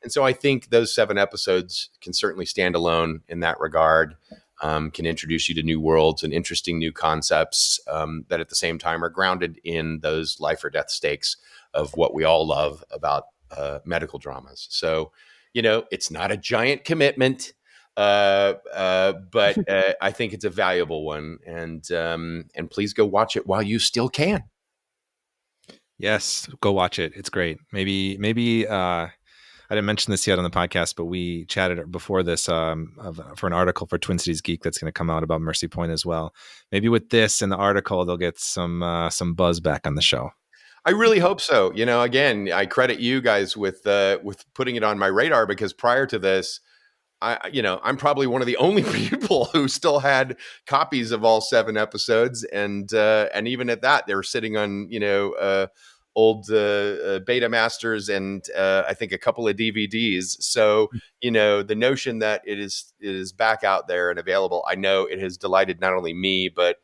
so I think those 7 episodes can certainly stand alone in that regard, can introduce you to new worlds and interesting new concepts that at the same time are grounded in those life or death stakes of what we all love about medical dramas. So, it's not a giant commitment. But I think it's a valuable one, and please go watch it while you still can. Yes, go watch it. It's great. Maybe I didn't mention this yet on the podcast, but we chatted before this for an article for Twin Cities Geek that's going to come out about Mercy Point as well. Maybe with this and the article, they'll get some buzz back on the show. I really hope so. Again, I credit you guys with putting it on my radar, because prior to this, I'm probably one of the only people who still had copies of all 7 episodes, and even at that, they were sitting on old Beta Masters and I think a couple of DVDs. So the notion that it is back out there and available, I know it has delighted not only me, but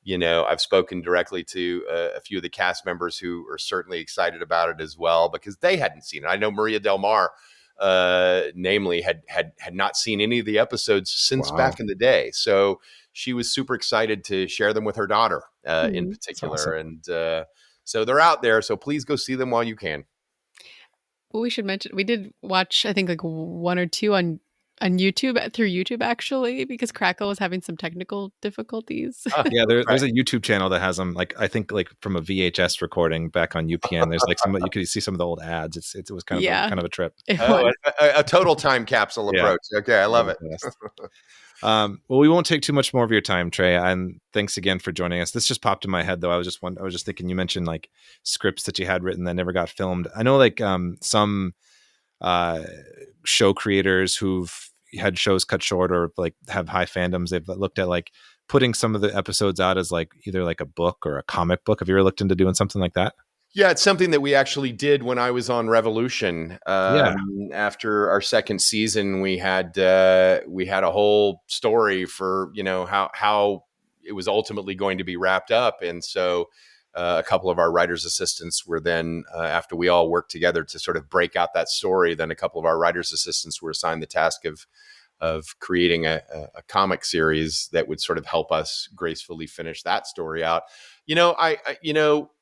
I've spoken directly to a few of the cast members who are certainly excited about it as well, because they hadn't seen it. I know Maria Del Mar, namely, had not seen any of the episodes since back in the day. So she was super excited to share them with her daughter in particular. Awesome. And so they're out there. So please go see them while you can. Well, we should mention, we did watch, I think, like 1 or 2 on YouTube, through YouTube, actually, because Crackle was having some technical difficulties. Yeah, there's a YouTube channel that has them, like, I think, like from a VHS recording back on UPN. There's like you could see some of the old ads. It was kind of a trip. A total time capsule approach. Okay, I love it. Well, we won't take too much more of your time, Trey, and thanks again for joining us. This just popped in my head, though. I was just thinking, you mentioned like scripts that you had written that never got filmed. I know like some show creators who've had shows cut short or like have high fandoms, they've looked at like putting some of the episodes out as like either like a book or a comic book. Have you ever looked into doing something like that? Yeah, it's something that we actually did when I was on Revolution. Yeah. After our second season, we had a whole story for how it was ultimately going to be wrapped up, and so a couple of our writers' assistants were then after we all worked together to sort of break out that story. Then a couple of our writers' assistants were assigned the task of creating a comic series that would sort of help us gracefully finish that story out.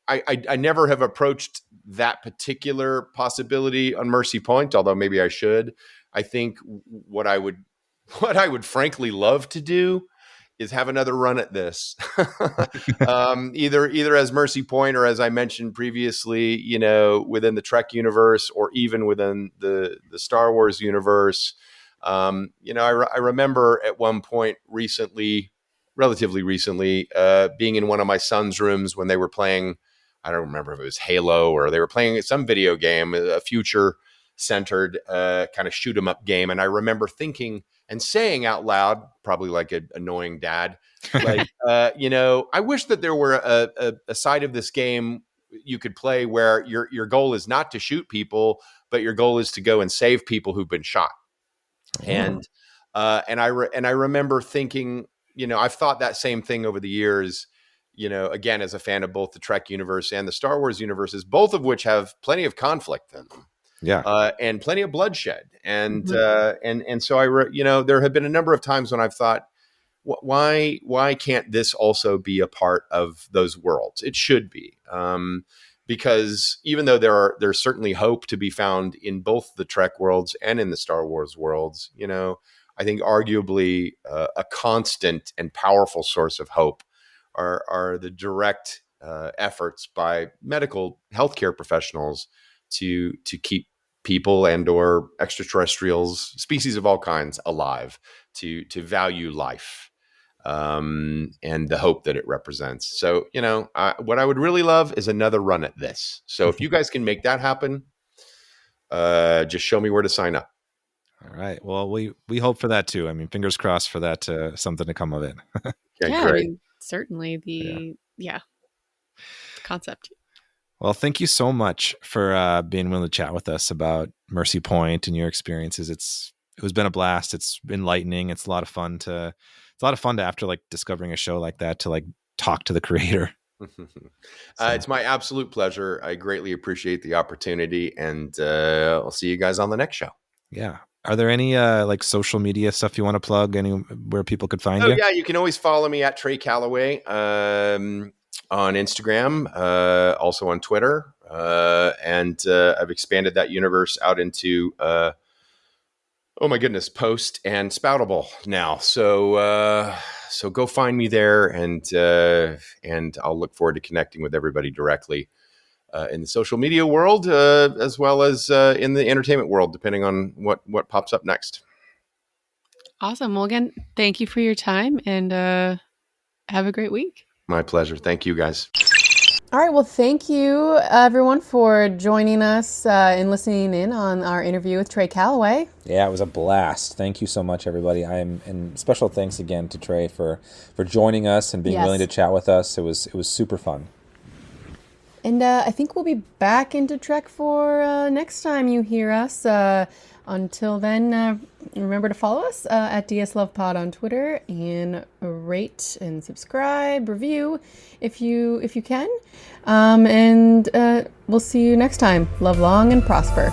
I never have approached that particular possibility on Mercy Point, although maybe I should. I think what I would frankly love to do is have another run at this, either as Mercy Point or, as I mentioned previously, within the Trek universe or even within the Star Wars universe. I remember at one point relatively recently, being in one of my son's rooms when they were playing. I don't remember if it was Halo or they were playing some video game, a future-centered kind of shoot-'em-up game. And I remember thinking and saying out loud, probably like an annoying dad, like, I wish that there were a side of this game you could play where your goal is not to shoot people, but your goal is to go and save people who've been shot. Oh. And I remember thinking, I've thought that same thing over the years. Again, as a fan of both the Trek universe and the Star Wars universes, both of which have plenty of conflict in them, and plenty of bloodshed, and so there have been a number of times when I've thought, why can't this also be a part of those worlds? It should be, because even though there's certainly hope to be found in both the Trek worlds and in the Star Wars worlds, I think arguably a constant and powerful source of hope are the direct efforts by medical healthcare professionals to keep people and or extraterrestrials, species of all kinds, alive, to value life, and the hope that it represents. So, what I would really love is another run at this. So if you guys can make that happen, just show me where to sign up. All right. Well, we hope for that too. I mean, fingers crossed for that, something to come of it. Okay, yeah, great. I mean, certainly the concept. Well, thank you so much for being willing to chat with us about Mercy Point and your experiences. It has been a blast. It's enlightening. It's a lot of fun to after like discovering a show like that to like talk to the creator. It's my absolute pleasure. I greatly appreciate the opportunity, and I'll see you guys on the next show. Yeah. Are there any like social media stuff you want to plug? Anywhere people could find you? Yeah, you can always follow me at Trey Callaway on Instagram, also on Twitter, and I've expanded that universe out into Post and Spoutable now. So go find me there, and I'll look forward to connecting with everybody directly. In the social media world, as well as in the entertainment world, depending on what pops up next. Awesome. Well, again, thank you for your time, and have a great week. My pleasure. Thank you, guys. All right. Well, thank you, everyone, for joining us and listening in on our interview with Trey Callaway. Yeah, it was a blast. Thank you so much, everybody. And special thanks again to Trey for joining us and being willing to chat with us. It was super fun. And I think we'll be back into Trek for next time you hear us. Until then, remember to follow us at DS Love Pod on Twitter, and rate and subscribe, review if you can. And we'll see you next time. Love long and prosper.